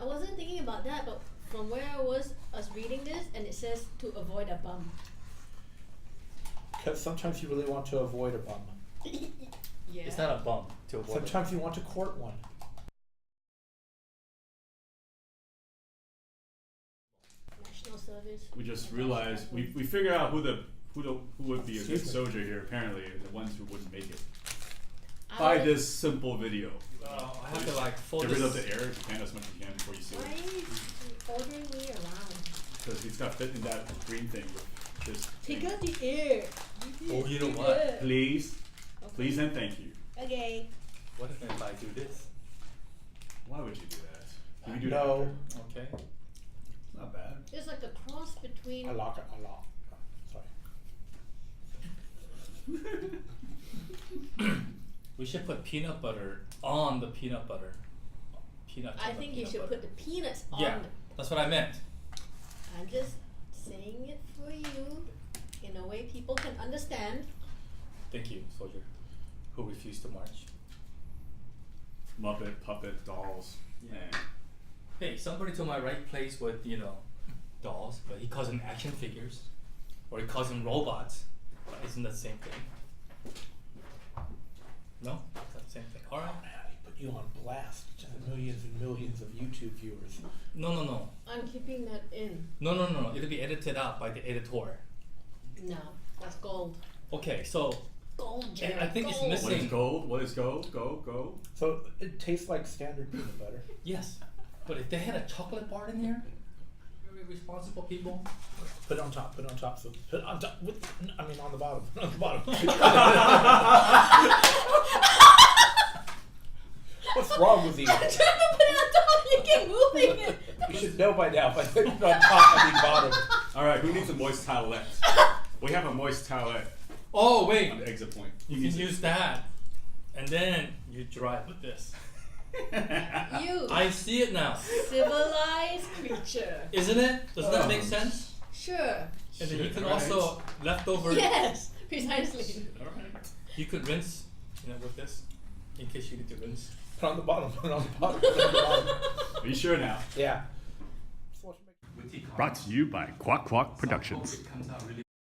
I wasn't thinking about that, but from where I was reading this, and it says to avoid a bum. Because sometimes you really want to avoid a bum. Yeah. It's not a bum to avoid. Sometimes you want to court one. National service. We just realized we figured out who would be a good soldier here. Apparently, the ones who wouldn't make it. By this simple video. I have to like fold Get this. rid of the air, if you can, as much as you can before you seal Why it. are you ordering me around? Because it's got fit in that green thing with just. Take out the air. Oh, you know Take what? it. Please, Okay. please and thank you. Okay. What if I do this? Why would you do that? Can we do No. that? Okay. It's not bad. It's like a cross between. I lock it. Sorry. We should put peanut butter on the peanut butter. Peanuts. I on the think you peanut should butter. put the peanuts on. Yeah, it. that's what I meant. I'm just saying it for you in a way people can understand. Thank you, soldier, who refused to march. Muppet, puppet, dolls. Yeah. Hey, somebody to my right plays with, dolls, but he calls them action figures. Or he calls them robots. But isn't that the same thing? No? It's not the same thing. Alright. He put you on blast to the millions and millions of YouTube viewers. No. I'm keeping that in. No. It'll be edited out by the editor. No, that's gold. Okay, so Gold, Jared. I think it's gold. missing. What is gold? What is gold? Go. So it tastes like standard peanut butter. Yes. But if they had a chocolate bar in here, very responsible people. Put it on top. So put it on top. On the bottom. On the bottom. What's wrong with you? I'm trying to put it on top. You keep moving it. You should know by now. If I put it on top, I mean bottom. All right, who needs a moist towelette? We have a moist towelette Oh, wait. on the exit point. You can use that. And then you dry it with this. You I see it now. civilized creature. Isn't it? Doesn't that make sense? Sure. And then you Sure, can right. also leftover. Yes, precisely. All right. You could rinse, with this, in case you need to rinse. Put it on the bottom. Are you sure now? Yeah. Brought to you by Quok Productions. It comes out really